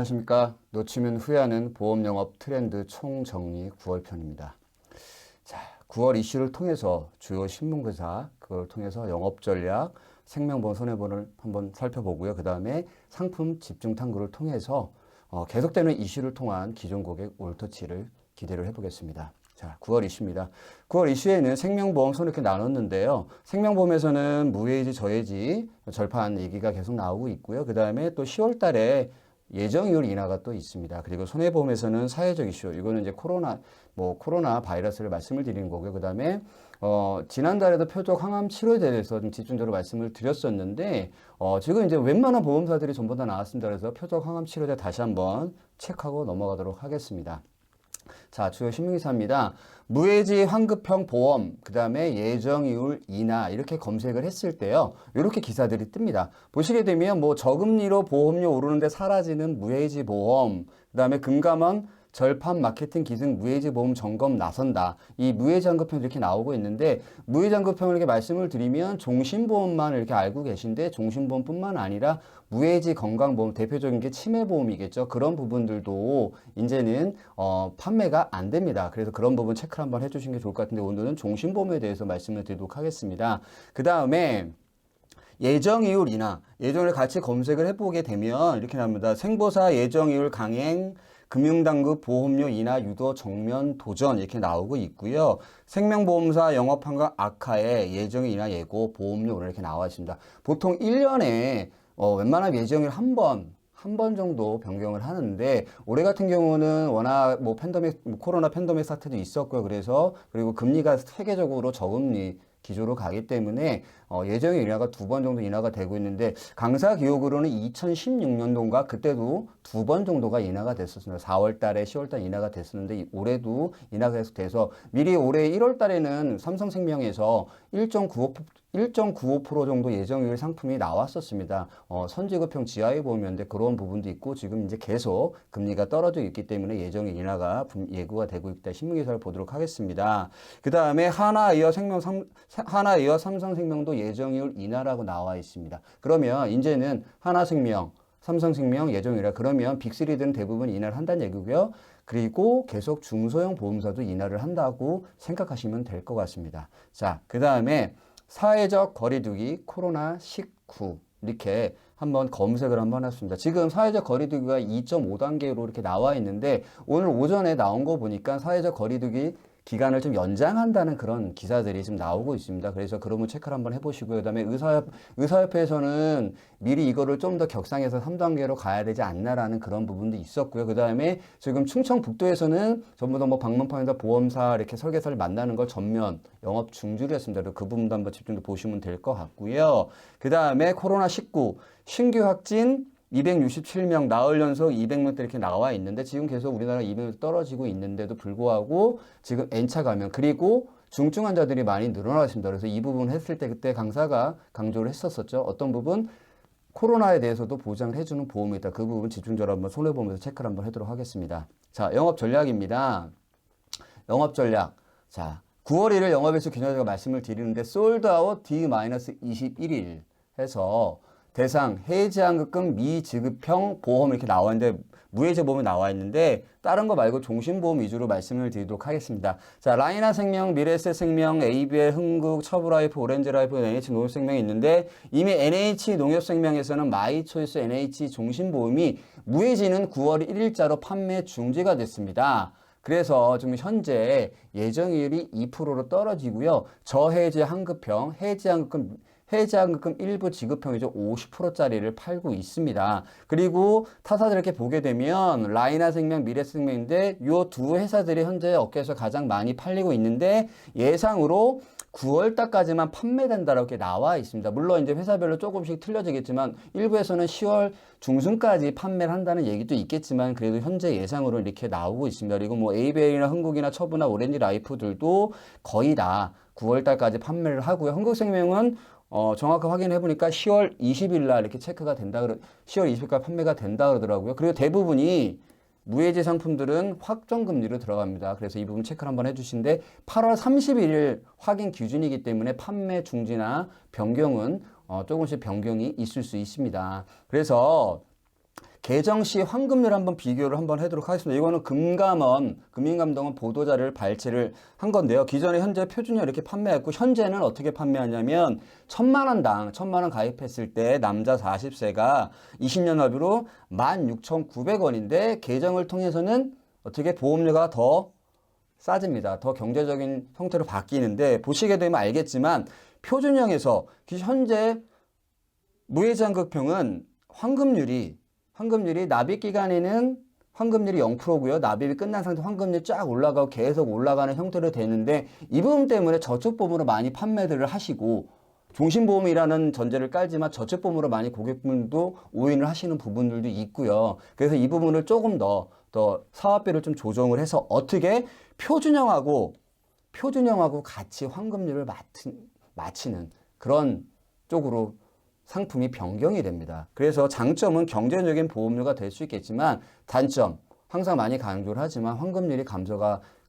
안녕하십니까. 놓치면 후회하는 보험 영업 트렌드 총정리 9월 편입니다. 자, 9월 이슈를 통해서 주요 신문기사, 그걸 통해서 영업 전략, 생명보험 손해보험을 한번 살펴보고요. 그 다음에 상품 집중 탐구를 통해서 계속되는 이슈를 통한 기존 고객 올터치를 기대를 해보겠습니다. 자, 9월 이슈입니다. 9월 이슈에는 생명보험 손해 이렇게 나눴는데요. 생명보험에서는 무해지, 저해지, 절판 얘기가 계속 나오고 있고요. 그 다음에 또 10월 달에 예정이율 인하가 또 있습니다. 그리고 손해보험에서는 사회적 이슈, 이거는 이제 코로나 바이러스를 말씀을 드리는 거고요. 그 다음에, 지난달에도 표적 항암 치료에 대해서 좀 집중적으로 말씀을 드렸었는데, 지금 이제 웬만한 보험사들이 전부 다 나왔습니다. 그래서 표적 항암 치료제 다시 한번 체크하고 넘어가도록 하겠습니다. 자, 주요 신문기사입니다. 무해지 환급형 보험, 그 다음에 예정이율 인하 이렇게 검색을 했을 때요. 이렇게 기사들이 뜹니다. 보시게 되면 뭐 저금리로 보험료 오르는데 사라지는 무해지 보험, 그 다음에 금감원 절판 마케팅 기승 무해지 보험 점검 나선다. 이 무해지 환급형 이렇게 나오고 있는데 무해지 환급형을 이렇게 말씀을 드리면 종신보험만 이렇게 알고 계신데 종신보험뿐만 아니라 무해지 건강보험 대표적인 게 치매보험이겠죠. 그런 부분들도 이제는 판매가 안 됩니다. 그래서 그런 부분 체크를 한번 해주시는 게 좋을 것 같은데 오늘은 종신보험에 대해서 말씀을 드리도록 하겠습니다. 그 다음에 예정이율 인하, 예정을 같이 검색을 해보게 되면 이렇게 나옵니다. 생보사 예정이율 강행, 금융당국 보험료 인하 유도 정면 도전 이렇게 나오고 있고요. 생명보험사 영업환경 악화에 예정이 인하 예고 보험료 이렇게 나와 있습니다. 보통 1년에 웬만하면 예정일 한 번 정도 변경을 하는데 올해 같은 경우는 워낙 코로나 팬데믹 사태도 있었고요. 그리고 금리가 세계적으로 저금리 기조로 가기 때문에 예정의 인하가 2번 정도 인하가 되고 있는데 강사 기억으로는 2016년도인가 그때도 2번 정도가 인하가 됐었습니다. 4월 달에 10월 달에 인하가 됐었는데 올해도 인하가 계속 돼서 미리 올해 1월 달에는 삼성생명에서 1.95% 정도 예정이율 상품이 나왔었습니다. 선지급형 지하에 보면데 그런 부분도 있고 지금 이제 계속 금리가 떨어져 있기 때문에 예정의 인하가 예고가 되고 있다. 신문기사를 보도록 하겠습니다. 그 다음에 하나이어 삼성생명도 예정이율 인하라고 나와 있습니다. 그러면 이제는 하나생명, 삼성생명 예정이라 그러면 빅3들은 대부분 인하를 한다는 얘기고요. 그리고 계속 중소형 보험사도 인하를 한다고 생각하시면 될 것 같습니다. 자, 그 다음에 사회적 거리두기 코로나19 이렇게 한번 검색을 한번 했습니다. 지금 사회적 거리두기가 2.5단계로 이렇게 나와 있는데 오늘 오전에 나온 거 보니까 사회적 거리두기 기간을 좀 연장한다는 그런 기사들이 좀 나오고 있습니다. 그래서 그런 거 체크를 한번 해보시고요. 그 다음에 의사협회에서는 미리 이거를 좀 더 격상해서 3단계로 가야 되지 않나라는 그런 부분도 있었고요. 그 다음에 지금 충청북도에서는 전부 다 방문판에서 보험사 이렇게 설계사를 만나는 걸 전면 영업 중지를 했습니다. 그 부분도 한번 집중해서 보시면 될 것 같고요. 그 다음에 코로나19 신규 확진 267명, 나흘 연속 200명대 이렇게 나와 있는데 지금 계속 우리나라 200명 떨어지고 있는데도 불구하고 지금 N차 감염 그리고 중증 환자들이 많이 늘어나고 있습니다. 그래서 이 부분 했을 때 그때 강사가 강조를 했었죠. 어떤 부분 코로나에 대해서도 보장을 해주는 보험이 있다. 그 부분 집중적으로 한번 손해보험에서 체크를 한번 하도록 하겠습니다. 자, 영업 전략입니다. 영업 전략. 자, 9월 1일 영업일수 기념제가 말씀을 드리는데 솔드아웃 D-21일 해서 대상 해지환급금 미지급형 보험 이렇게 나와 있는데 무해지 보험이 나와 있는데 다른 거 말고 종신보험 위주로 말씀을 드리도록 하겠습니다. 자, 라이나생명, 미래에셋생명, ABL, 흥국, 처브라이프, 오렌지라이프, NH농협생명이 있는데 이미 NH농협생명에서는 마이초이스 NH 종신보험이 무해지는 9월 1일자로 판매 중지가 됐습니다. 그래서 지금 현재 예정이율이 2%로 떨어지고요. 저해지 환급형, 해지환급금 일부 지급형이죠. 50%짜리를 팔고 있습니다. 그리고 타사들 이렇게 보게 되면 라이나생명, 미래생명인데 이 두 회사들이 현재 업계에서 가장 많이 팔리고 있는데 예상으로 9월 달까지만 판매된다라고 이렇게 나와 있습니다. 물론 이제 회사별로 조금씩 틀려지겠지만 일부에서는 10월 중순까지 판매를 한다는 얘기도 있겠지만 그래도 현재 예상으로 이렇게 나오고 있습니다. 그리고 뭐 ABL이나 흥국이나 처브나 오렌지 라이프들도 거의 다 9월 달까지 판매를 하고요. 흥국생명은 정확하게 확인해 보니까 10월 20일 날 이렇게 체크가 된다 10월 20일까지 판매가 된다 그러더라고요. 그리고 대부분이 무해지 상품들은 확정금리로 들어갑니다. 그래서 이 부분 체크를 한번 해주신데 8월 31일 확인 기준이기 때문에 판매 중지나 변경은 조금씩 변경이 있을 수 있습니다. 그래서 개정 시 환급률 한번 비교를 한번 하도록 하겠습니다. 이거는 금융감독원 보도자료를 발췌를 한 건데요. 기존에 현재 표준형 이렇게 판매했고 현재는 어떻게 판매하냐면 1,000만 원 가입했을 때 남자 40세가 20년 합의로 16,900원인데 개정을 통해서는 어떻게 보험료가 더 싸집니다. 더 경제적인 형태로 바뀌는데 보시게 되면 알겠지만 표준형에서 현재 무해지환급형은 환급률이 납입 기간에는 환급률이 0%고요. 납입이 끝난 상태 환급률이 쫙 올라가고 계속 올라가는 형태로 되는데 이 부분 때문에 저축보험으로 많이 판매들을 하시고 종신보험이라는 전제를 깔지만 저축보험으로 많이 고객분들도 오인을 하시는 부분들도 있고요. 그래서 이 부분을 조금 더 사업비를 좀 조정을 해서 어떻게 표준형하고 같이 환급률을 맞추는 그런 쪽으로 상품이 변경이 됩니다. 그래서 장점은 경제적인 보험료가 될 수 있겠지만 단점, 항상 많이 강조를 하지만 환급률이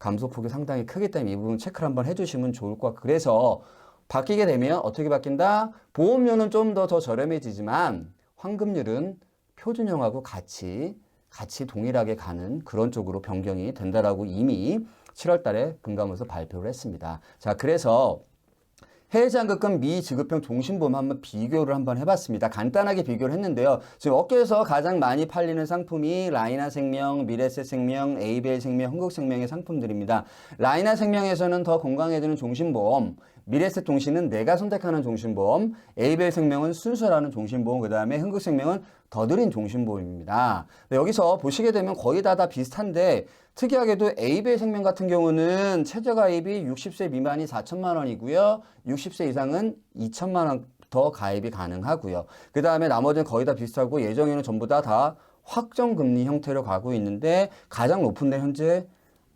감소폭이 상당히 크기 때문에 이 부분 체크를 한번 해주시면 좋을 것 같고 그래서 바뀌게 되면 어떻게 바뀐다? 보험료는 좀 더 저렴해지지만 환급률은 표준형하고 같이 동일하게 가는 그런 쪽으로 변경이 된다라고 이미 7월 달에 금감원에서 발표를 했습니다. 자, 그래서 해외지환급금 미지급형 종신보험 한번 비교를 한번 해봤습니다. 간단하게 비교를 했는데요. 지금 업계에서 가장 많이 팔리는 상품이 라이나생명, 미래셋생명, 에이벨생명, 흥국생명의 상품들입니다. 라이나생명에서는 더 건강해지는 종신보험, 미래셋 종신은 내가 선택하는 종신보험, 에이벨생명은 순수라는 종신보험, 그 다음에 흥국생명은 더 드린 종신보험입니다. 여기서 보시게 되면 거의 다 비슷한데 특이하게도 에이벨생명 같은 경우는 최저가입이 60세 미만이 4천만 원이고요. 60세 이상은 2천만 원 더 가입이 가능하고요. 그 다음에 나머지는 거의 다 비슷하고 예정에는 전부 다 확정금리 형태로 가고 있는데 가장 높은 데 현재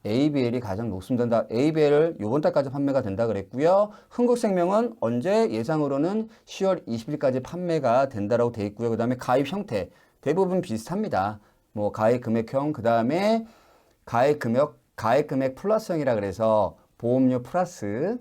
ABL이 가장 높습니다. ABL을 이번 달까지 판매가 된다 그랬고요. 흥국생명은 언제 예상으로는 10월 20일까지 판매가 된다라고 돼 있고요. 그 다음에 가입 형태 대부분 비슷합니다. 뭐 가입 금액형, 그 다음에 가입 금액 플러스형이라 그래서 보험료 플러스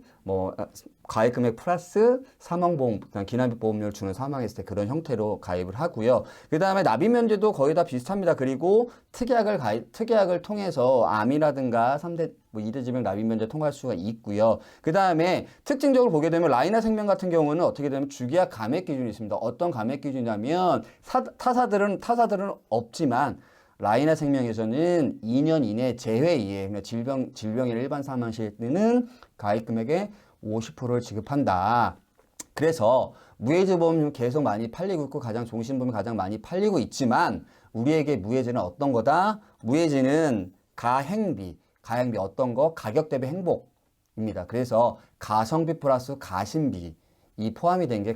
가입 금액 플러스 사망보험, 기납입 보험료를 주는 사망했을 때 그런 형태로 가입을 하고요. 그 다음에 납입 면제도 거의 다 비슷합니다. 그리고 특약을 통해서 암이라든가 3대 2대 질병 납입 면제 통할 수가 있고요. 그 다음에 특징적으로 보게 되면 라이나생명 같은 경우는 어떻게 되면 주계약 감액 기준이 있습니다. 어떤 감액 기준이냐면 타사들은 없지만 라이나생명에서는 2년 이내 재회 이에 질병이나 일반 사망 시에는 가입 금액의 50%를 지급한다. 그래서 무해지보험이 계속 많이 팔리고 있고 가장 종신보험이 가장 많이 팔리고 있지만 우리에게 무해지는 어떤 거다? 무해지는 가행비 어떤 거? 가격 대비 행복입니다. 그래서 가성비 플러스 가심비 이 포함이 된 게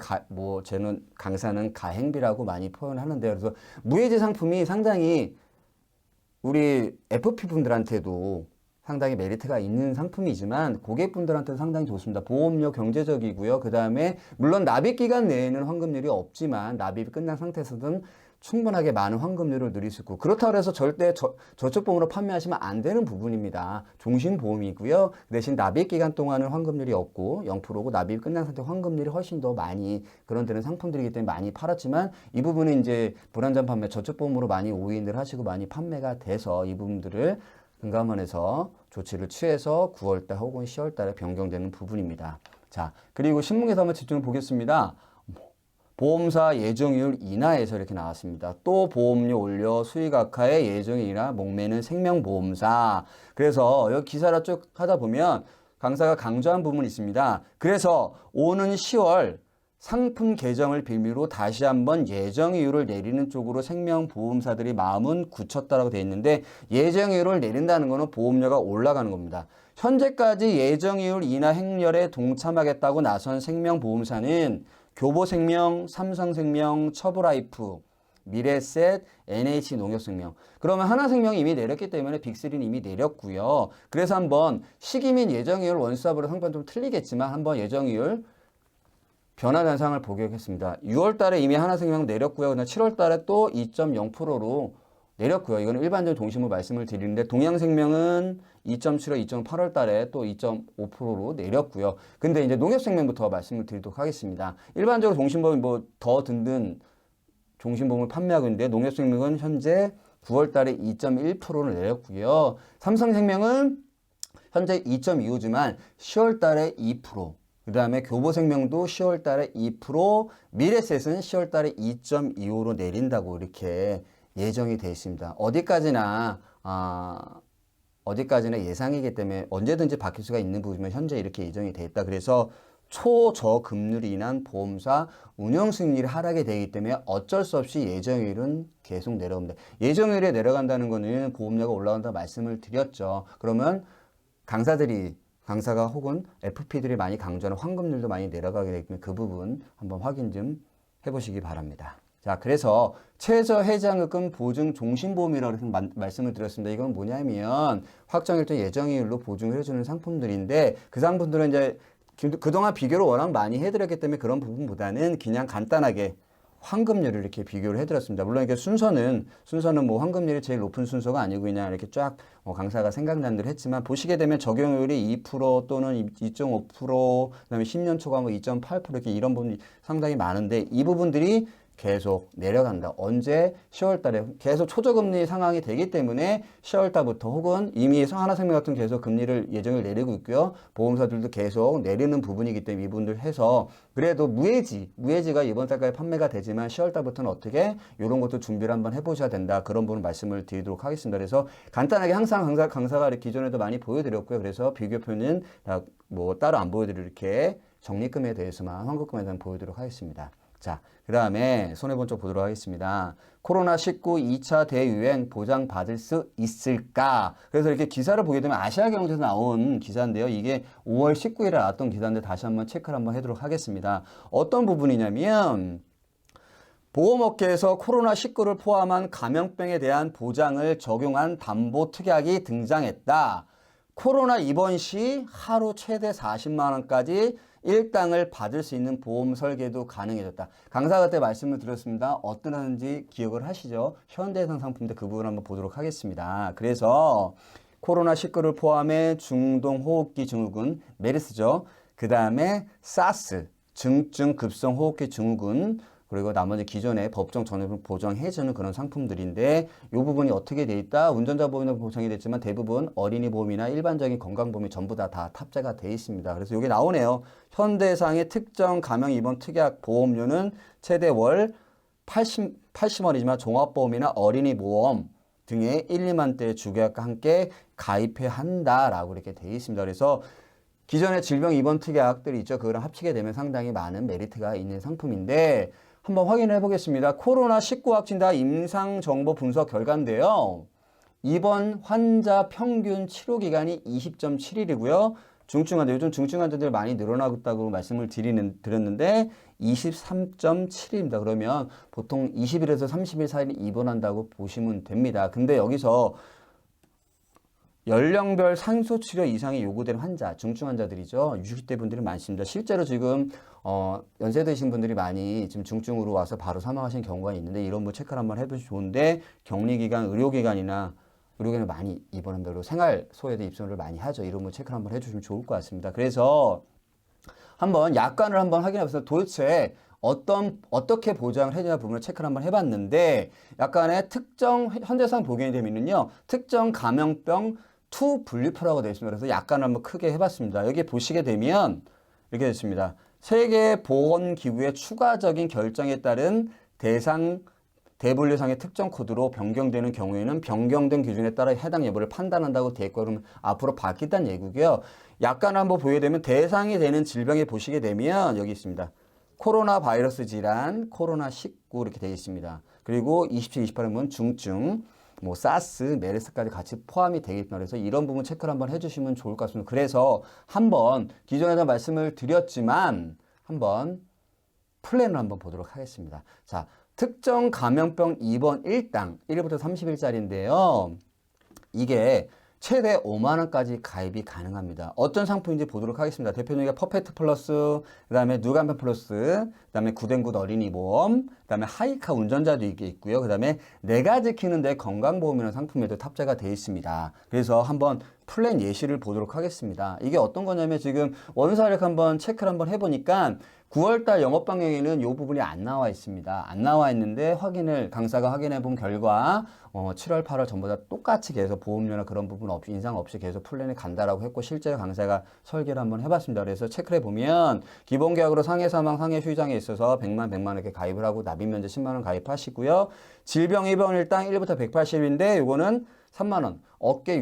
저는 강사는 가행비라고 많이 표현을 하는데요. 그래서 무해지 상품이 상당히 우리 FP 분들한테도 상당히 메리트가 있는 상품이지만 고객분들한테는 상당히 좋습니다. 보험료 경제적이고요. 그 다음에 물론 납입 기간 내에는 환급률이 없지만 납입이 끝난 상태에서는 충분하게 많은 환급률을 누릴 수 있고 그렇다고 해서 절대 저축보험으로 판매하시면 안 되는 부분입니다. 종신보험이고요. 대신 납입 기간 동안은 환급률이 없고 0%고 납입이 끝난 상태 환급률이 훨씬 더 많이 그런 데는 상품들이기 때문에 많이 팔았지만 이 부분은 이제 불안전 판매 저축보험으로 많이 오인을 하시고 많이 판매가 돼서 이 부분들을 금감원에서 조치를 취해서 9월달 혹은 10월달에 변경되는 부분입니다. 자, 그리고 신문에서 한번 집중해 보겠습니다. 보험사 예정이율 인하에서 이렇게 나왔습니다. 또 보험료 올려 수익 악화의 예정이율 인하 목매는 생명보험사. 그래서 여기 기사를 쭉 하다 보면 강사가 강조한 부분이 있습니다. 그래서 오는 10월 상품 개정을 빌미로 다시 한번 예정이율을 내리는 쪽으로 생명보험사들이 마음은 굳혔다라고 되어 있는데 예정이율을 내린다는 것은 보험료가 올라가는 겁니다. 현재까지 예정이율 인하 행렬에 동참하겠다고 나선 생명보험사는 교보생명, 삼성생명, 처브라이프, 미래셋, NH농협생명. 그러면 하나생명이 이미 내렸기 때문에 빅3는 이미 내렸고요. 그래서 한번 시기 및 예정이율 원수합으로 상관 좀 틀리겠지만 한번 예정이율 변화 현상을 보겠습니다. 6월 달에 이미 하나생명 내렸고요. 그다음 7월 달에 또 2.0%로 내렸고요. 이거는 일반적인 종신보험 말씀을 드리는데 동양생명은 2.7로 2.8월 달에 또 2.5%로 내렸고요. 근데 이제 농협생명부터 말씀을 드리도록 하겠습니다. 일반적으로 종신보험이 더 든든 종신보험을 판매하고 있는데 농협생명은 현재 9월 달에 2.1%를 내렸고요. 삼성생명은 현재 2.25지만 10월 달에 2%, 그 다음에 교보생명도 10월 달에 2%, 미래셋은 10월 달에 2.25로 내린다고 이렇게 예정이 되어 있습니다. 어디까지나 예상이기 때문에 언제든지 바뀔 수가 있는 부분이면 현재 이렇게 예정이 되어 있다. 그래서 초저금리로 인한 보험사 운영수익률이 하락이 되기 때문에 어쩔 수 없이 예정일은 계속 내려옵니다. 예정일에 내려간다는 거는 보험료가 올라간다 말씀을 드렸죠. 그러면 강사가 혹은 FP들이 많이 강조하는 환급률도 많이 내려가게 되기 때문에 그 부분 한번 확인 좀 해보시기 바랍니다. 자, 그래서 최저 해장급금 보증 종신보험이라고 말씀을 드렸습니다. 이건 뭐냐면 확정일정 예정일로 보증을 해주는 상품들인데 그 상품들은 이제 그동안 비교를 워낙 많이 해드렸기 때문에 그런 부분보다는 그냥 간단하게 환급률을 이렇게 비교를 해드렸습니다. 물론 이게 순서는 뭐 환급률이 제일 높은 순서가 아니고 그냥 이렇게 쫙 강사가 생각난 대로 했지만 보시게 되면 적용률이 2% 또는 2.5%, 그다음에 10년 초과 뭐 2.8% 이렇게 이런 부분이 상당히 많은데 이 부분들이 계속 내려간다. 언제? 10월 달에 계속 초저금리 상황이 되기 때문에 10월 달부터 혹은 이미 하나생명 같은 계속 금리를 예정을 내리고 있고요. 보험사들도 계속 내리는 부분이기 때문에 이 부분들 해서 그래도 무해지가 이번 달까지 판매가 되지만 10월 달부터는 어떻게 이런 것도 준비를 한번 해보셔야 된다. 그런 부분 말씀을 드리도록 하겠습니다. 그래서 간단하게 항상 강사가 이렇게 기존에도 많이 보여드렸고요. 그래서 비교표는 뭐 따로 안 보여드리고 이렇게 적립금에 대해서만 환급금에 대한 보여드리도록 하겠습니다. 자, 그 다음에 손해본 쪽 보도록 하겠습니다. 코로나19 2차 대유행 보장받을 수 있을까? 그래서 이렇게 기사를 보게 되면 아시아경제에서 나온 기사인데요. 이게 5월 19일에 나왔던 기사인데 다시 한번 체크를 한번 해도록 하겠습니다. 어떤 부분이냐면 보험업계에서 코로나19를 포함한 감염병에 대한 보장을 적용한 담보 특약이 등장했다. 코로나 입원 시 하루 최대 40만 원까지 일당을 받을 수 있는 보험 설계도 가능해졌다. 강사가 때 말씀을 드렸습니다. 어떤 하는지 기억을 하시죠? 현대해상 상품인데 그 부분 한번 보도록 하겠습니다. 그래서 코로나19를 포함해 중동호흡기 증후군, 메르스죠. 그 다음에 사스, 중증 급성 호흡기 증후군, 그리고 나머지 기존의 법정 전액을 보장해주는 그런 상품들인데 이 부분이 어떻게 돼 있다? 운전자 보험도 보장이 됐지만 대부분 어린이 보험이나 일반적인 건강보험이 전부 다 탑재가 돼 있습니다. 그래서 이게 나오네요. 현대해상의 특정 감염 입원 특약 보험료는 최대 월 80원이지만 종합보험이나 어린이 보험 등의 1, 2만 대의 주계약과 함께 가입해야 한다라고 이렇게 돼 있습니다. 그래서 기존의 질병 입원 특약들이 있죠. 그거랑 합치게 되면 상당히 많은 메리트가 있는 상품인데 한번 확인해 보겠습니다. 코로나19 확진자 임상정보 분석 결과인데요. 입원 환자 평균 치료기간이 20.7일이고요. 요즘 중증 환자들 많이 늘어나고 말씀을 드렸는데 23.7일입니다. 그러면 보통 20일에서 30일 사이를 입원한다고 보시면 됩니다. 근데 여기서 연령별 산소치료 이상이 요구되는 환자, 중증 환자들이죠. 60대 분들이 많습니다. 실제로 지금 연세 드신 분들이 많이 지금 중증으로 와서 바로 사망하신 경우가 있는데 이런 거 체크를 한번 해보시면 좋은데 격리기관, 의료기관을 많이 입원합니다. 그리고 생활소에도 입소를 많이 하죠. 이런 거 체크를 한번 해주시면 좋을 것 같습니다. 그래서 한번 약관을 한번 확인해보세요. 도대체 어떻게 보장을 해야 되나 부분을 체크를 한번 해봤는데 약간의 현대상 보게 되면요. 특정 감염병 투 분류표라고 되어 있습니다. 그래서 약관을 한번 크게 해봤습니다. 여기 보시게 되면 이렇게 됐습니다. 세계보건기구의 추가적인 결정에 따른 대분류상의 특정 코드로 변경되는 경우에는 변경된 기준에 따라 해당 여부를 판단한다고 되어 있고 그러면 앞으로 바뀌었다는 얘기고요. 약관을 한번 보게 되면 대상이 되는 질병에 보시게 되면 여기 있습니다. 코로나 바이러스 질환, 코로나19 이렇게 되어 있습니다. 그리고 27, 28은 중증, 뭐 사스, 메르스까지 같이 포함이 되겠습니다. 그래서 이런 부분 체크를 한번 해주시면 좋을 것 같습니다. 그래서 한번 기존에도 말씀을 드렸지만 한번 플랜을 한번 보도록 하겠습니다. 자, 특정 감염병 입원 일당 1일부터 30일짜리인데요. 이게 최대 5만 원까지 가입이 가능합니다. 어떤 상품인지 보도록 하겠습니다. 대표적인 퍼펙트 플러스, 그 다음에 누간펜 플러스, 그 다음에 굿앤굿 어린이 보험, 그 다음에 하이카 운전자도 있고요. 그 다음에 내가 지키는 내 건강보험이라는 상품에도 탑재가 되어 있습니다. 그래서 한번 플랜 예시를 보도록 하겠습니다. 이게 어떤 거냐면 지금 원사력 한번 체크를 한번 해보니까 9월달 영업방향에는 이 부분이 안 나와 있습니다. 안 나와 있는데 강사가 확인해 본 결과 7월, 8월 전부 다 똑같이 계속 보험료나 그런 부분 없이 인상 없이 계속 플랜이 간다라고 했고 실제로 강사가 설계를 한번 해봤습니다. 그래서 체크를 해보면 기본계약으로 상해사망, 상해휴장에 있어서 100만 이렇게 가입을 하고 납입면제 10만 원 가입하시고요. 질병 입원일당 1부터 180인데 요거는 3만 원. 어깨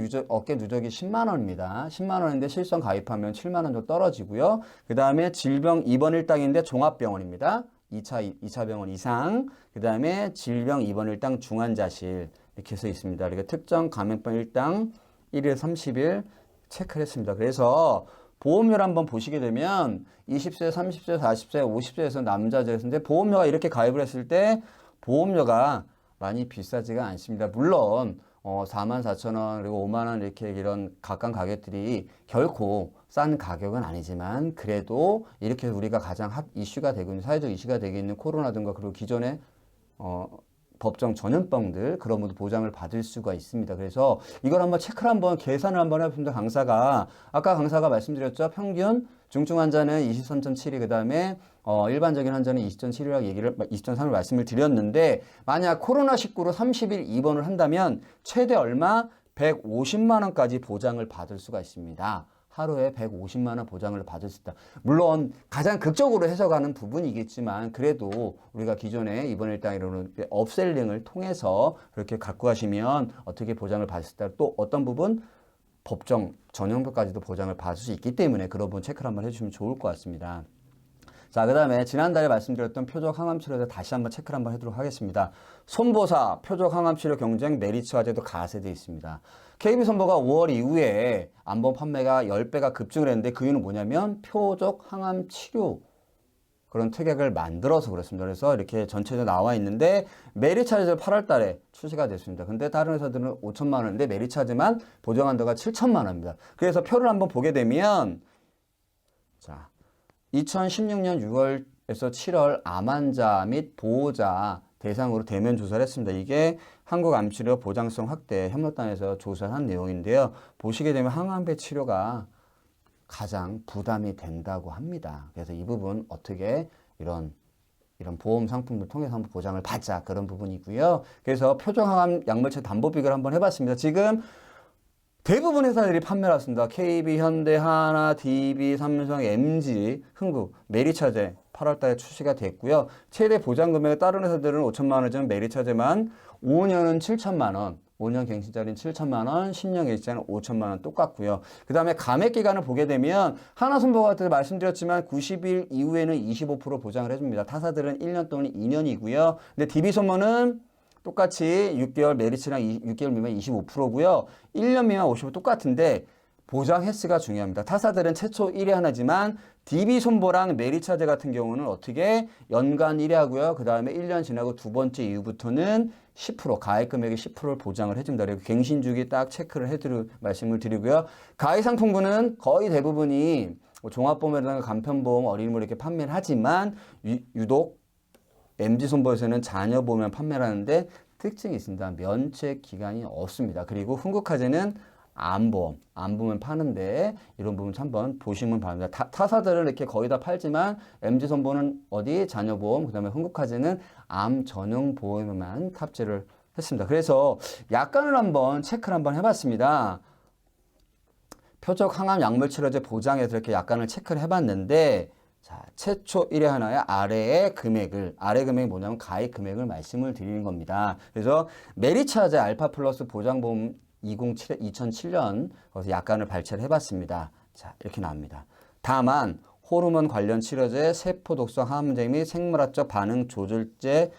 누적이 10만 원입니다. 10만 원인데 실손 가입하면 7만 원 정도 떨어지고요. 그 다음에 질병 입원 일당인데 종합병원입니다. 2차 병원 이상. 그 다음에 질병 입원 일당 중환자실. 이렇게 써 있습니다. 그리고 특정 감염병 일당 1일 30일 체크를 했습니다. 그래서 보험료를 한번 보시게 되면 20세, 30세, 40세, 50세에서 남자들인데 보험료가 이렇게 가입을 했을 때 보험료가 많이 비싸지가 않습니다. 물론 44,000원 그리고 5만 원 이렇게 이런 각각 가격들이 결코 싼 가격은 아니지만 그래도 이렇게 우리가 가장 이슈가 되고 있는 사회적 이슈가 되고 있는 코로나 등과 그리고 기존의 법정 전염병들 그런 것도 보장을 받을 수가 있습니다. 그래서 이걸 한번 체크를 한번 계산을 한번 해봤습니다. 아까 강사가 말씀드렸죠. 평균 중증 환자는 23.7이 그 다음에 일반적인 환자는 20.7이라고 20.3을 말씀을 드렸는데 만약 코로나19로 30일 입원을 한다면 최대 얼마? 150만 원까지 보장을 받을 수가 있습니다. 하루에 150만 원 보장을 받을 수 있다. 물론 가장 극적으로 해석하는 부분이겠지만 그래도 우리가 기존에 입원 일당이라는 업셀링을 통해서 그렇게 갖고 가시면 어떻게 보장을 받을 수 있다. 또 어떤 부분 법정 전용표까지도 보장을 받을 수 있기 때문에 그런 부분 체크를 한번 해주시면 좋을 것 같습니다. 자, 그 다음에 지난달에 말씀드렸던 표적 항암치료제 다시 한번 체크를 한번 해도록 하겠습니다. 손보사 표적 항암치료 경쟁 메리츠 화재도 가세되어 있습니다. KB손보가 5월 이후에 안본 판매가 10배가 급증을 했는데 그 이유는 뭐냐면 표적 항암치료 그런 특약을 만들어서 그렇습니다. 그래서 이렇게 전체적으로 나와 있는데 메리차즈 8월 달에 출시가 됐습니다. 근데 다른 회사들은 5천만 원인데 메리차즈만 보정 한도가 7천만 원입니다. 그래서 표를 한번 보게 되면 자 2016년 6월에서 7월 암 환자 및 보호자 대상으로 대면 조사를 했습니다. 이게 한국암치료 보장성 확대 협력단에서 조사를 한 내용인데요. 보시게 되면 항암배 치료가 가장 부담이 된다고 합니다. 그래서 이 부분 어떻게 이런 보험 상품을 통해서 한번 보장을 받자 그런 부분이고요. 그래서 표정항암 약물치 담보 비교를 한번 해봤습니다. 지금 대부분 회사들이 판매를 했습니다. KB, 현대, 하나, DB, 삼성, MG, 흥국, 메리차제 8월 달에 출시가 됐고요. 최대 보장 금액 다른 회사들은 5천만 원이지만 메리차제만 5년은 7천만 원, 5년 갱신자리는 7천만 원, 10년 갱신자는 5천만 원 똑같고요. 그 다음에 감액 기간을 보게 되면 하나손보가 말씀드렸지만 90일 이후에는 25% 보장을 해줍니다. 타사들은 1년 또는 2년이고요. 근데 DB손보는 똑같이 6개월 메리츠랑 6개월 미만 25%고요. 1년 미만 50% 똑같은데 보장 횟수가 중요합니다. 타사들은 최초 1회 하나지만 DB손보랑 메리차제 같은 경우는 어떻게 연간 1회 하고요. 그 다음에 1년 지나고 두 번째 이후부터는 10% 가입 금액의 10%를 보장을 해줍니다. 그리고 갱신 주기 딱 체크를 말씀을 드리고요. 가입 상품군은 거의 대부분이 종합보험이라든가 간편보험, 어린이보험 이렇게 판매를 하지만 유독 MG손보에서는 자녀보험을 판매를 하는데 특징이 있습니다. 면책 기간이 없습니다. 그리고 흥국화재는 암보험을 파는데 이런 부분 한번 보시면 바랍니다. 타사들은 이렇게 거의 다 팔지만 MG손보는 어디 자녀보험, 그 다음에 흥국화재는 암 전용 보험에만 탑재를 했습니다. 그래서 약관을 한번 체크를 한번 해봤습니다. 표적 항암 약물 치료제 보장에서 이렇게 약관을 체크를 해봤는데 자, 최초 1회 하나의 아래 금액이 뭐냐면 가입 금액을 말씀을 드리는 겁니다. 그래서 메리차제 알파 플러스 보장보험 2007년 거기서 약관을 발췌를 해봤습니다. 자, 이렇게 나옵니다. 다만 호르몬 관련 치료제, 세포 독성 항암제 및 생물학적 반응 조절제는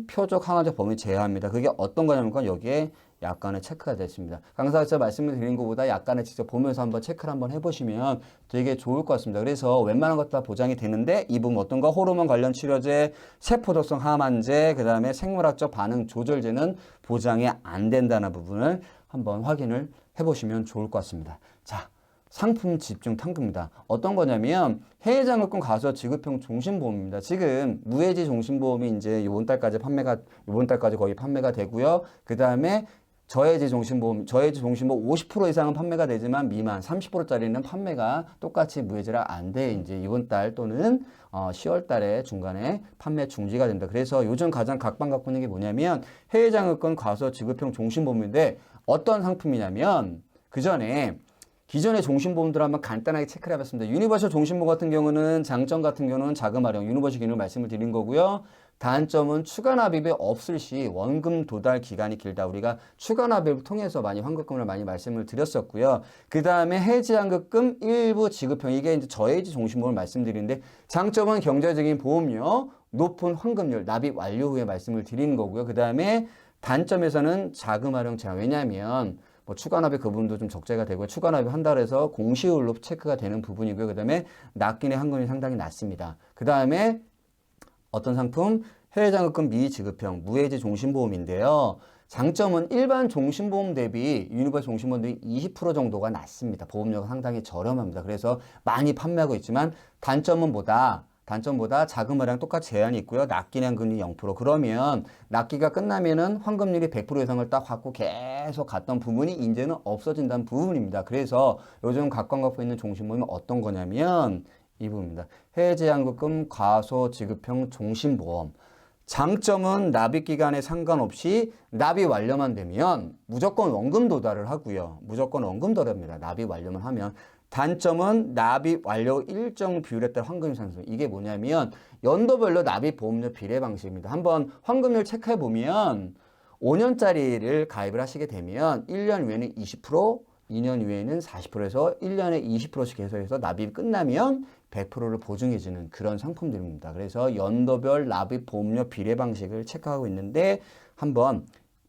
표적 항암제 범위 제외합니다. 그게 어떤 거냐면 여기에 약관에 체크가 됐습니다. 강사가 말씀을 드린 것보다 약관에 직접 보면서 한번 체크를 한번 해보시면 되게 좋을 것 같습니다. 그래서 웬만한 것 다 보장이 되는데 이 부분 어떤 거? 호르몬 관련 치료제, 세포독성 항암제, 그 다음에 생물학적 반응 조절제는 보장이 안 된다는 부분을 한번 확인을 해보시면 좋을 것 같습니다. 자, 상품 집중 탐구입니다. 어떤 거냐면 해외장학금 가서 지급형 종신보험입니다. 지금 무해지 종신보험이 이제 이번 달까지 거의 판매가 되고요. 그 다음에 저해지 종신보험 50% 이상은 판매가 되지만 미만 30%짜리는 판매가 똑같이 무해지라 안 돼. 이제 이번 달 또는 10월 달에 중간에 판매 중지가 된다. 그래서 요즘 가장 각광받고 있는 게 뭐냐면 해외 장학금 과소 지급형 종신보험인데 어떤 상품이냐면 기존의 종신보험들 한번 간단하게 체크를 해봤습니다. 유니버셜 종신보험 같은 경우는 장점 같은 경우는 자금 활용, 유니버셜 기능을 말씀을 드린 거고요. 단점은 추가 납입이 없을 시 원금 도달 기간이 길다. 우리가 추가 납입을 통해서 많이 환급금을 많이 말씀을 드렸었고요. 그 다음에 해지환급금 일부 지급형, 이게 이제 저해지 종신보험을 말씀드리는데 장점은 경제적인 보험료, 높은 환급률, 납입 완료 후에 말씀을 드리는 거고요. 그 다음에 단점에서는 자금 활용 제한. 왜냐하면 뭐 추가 납입 그 부분도 좀 적재가 되고요. 추가 납입 한 달에서 공시율로 체크가 되는 부분이고요. 그 다음에 납기의 환급률이 상당히 낮습니다. 그 다음에 어떤 상품? 해외장학금 미지급형 무해지 종신보험인데요. 장점은 일반 종신보험 대비 유니버설 종신보험 대비 20% 정도가 낮습니다. 보험료가 상당히 저렴합니다. 그래서 많이 판매하고 있지만 단점보다 자금 활용 똑같이 제한이 있고요. 납기량 금리 0%. 그러면 납기가 끝나면은 환급률이 100% 이상을 딱 받고 계속 갔던 부분이 이제는 없어진다는 부분입니다. 그래서 요즘 각광받고 있는 종신보험은 어떤 거냐면 이 부분입니다. 해외제한급금 과소 지급형 종신보험. 장점은 납입 기간에 상관없이 납입 완료만 되면 무조건 원금 도달을 하고요. 무조건 원금 도달합니다. 납입 완료만 하면. 단점은 납입 완료 일정 비율에 따라 환급률 상승. 이게 뭐냐면 연도별로 납입 보험료 비례 방식입니다. 한번 환급률 체크해 보면 5년짜리를 가입을 하시게 되면 1년 후에는 20%, 2년 후에는 40%에서 1년에 20%씩 계속해서 납입이 끝나면 100%를 보증해주는 그런 상품들입니다. 그래서 연도별 납입 보험료 비례 방식을 체크하고 있는데 한번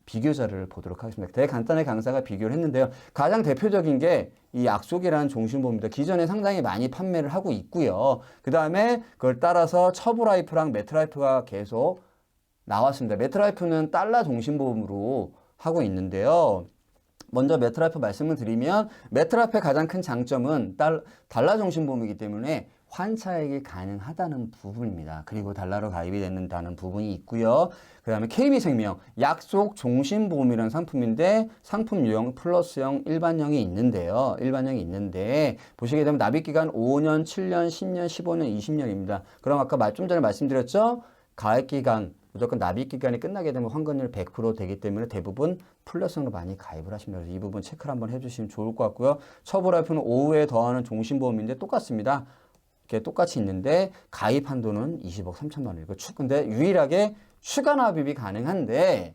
비교 자료를 보도록 하겠습니다. 되게 간단하게 강사가 비교를 했는데요. 가장 대표적인 게 이 약속이라는 종신보험입니다. 기존에 상당히 많이 판매를 하고 있고요. 그 다음에 그걸 따라서 처브라이프랑 매트라이프가 계속 나왔습니다. 매트라이프는 달러 종신보험으로 하고 있는데요. 먼저 매트라이프 말씀을 드리면 매트라이프의 가장 큰 장점은 달러 종신보험이기 때문에 환차액이 가능하다는 부분입니다. 그리고 달러로 가입이 된다는 부분이 있고요. 그 다음에 KB생명 약속 종신보험이라는 상품인데 상품 유형 플러스형 일반형이 있는데요. 보시게 되면 납입기간 5년, 7년, 10년, 15년, 20년입니다. 그럼 아까 좀 전에 말씀드렸죠? 가입기간 무조건 납입기간이 끝나게 되면 환급률 100% 되기 때문에 대부분 플러스형으로 많이 가입을 하십니다. 그래서 이 부분 체크를 한번 해주시면 좋을 것 같고요. 처브라이프는 5후에 더하는 종신보험인데 똑같습니다. 이렇게 똑같이 있는데 가입 한도는 20억 3천만 원이고 근데 유일하게 추가 납입이 가능한데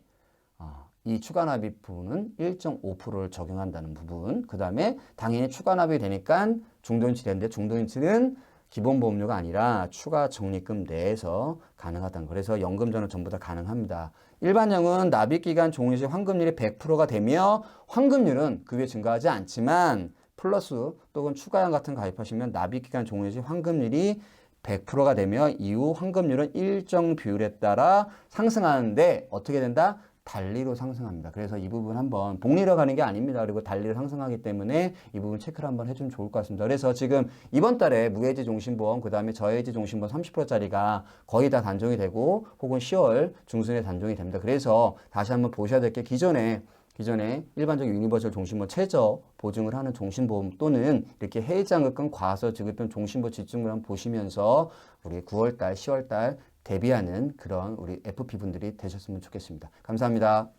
이 추가 납입 부분은 1.5%를 적용한다는 부분. 그 다음에 당연히 추가 납입이 되니까 중도인치 되는데 중도인치는 기본 보험료가 아니라 추가 적립금 내에서 가능하다는 거. 그래서 연금전은 전부 다 가능합니다. 일반형은 납입기간 종료 시 환급률이 100%가 되며 환급률은 그 외에 증가하지 않지만 플러스 또는 추가형 같은 거 가입하시면 납입기간 종료 시 환급률이 100%가 되며 이후 환급률은 일정 비율에 따라 상승하는데 어떻게 된다? 달리로 상승합니다. 그래서 이 부분 한번 복리로 가는 게 아닙니다. 그리고 달리로 상승하기 때문에 이 부분 체크를 한번 해주면 좋을 것 같습니다. 그래서 지금 이번 달에 무해지 종신보험, 그 다음에 저해지 종신보험 30%짜리가 거의 다 단종이 되고 혹은 10월 중순에 단종이 됩니다. 그래서 다시 한번 보셔야 될 게 기존에 일반적인 유니버설 종신보험 최저 보증을 하는 종신보험 또는 이렇게 해외장학금 과소 지급형 종신보험 지증을 한번 보시면서 우리 9월달, 10월달 대비하는 그런 우리 FP분들이 되셨으면 좋겠습니다. 감사합니다.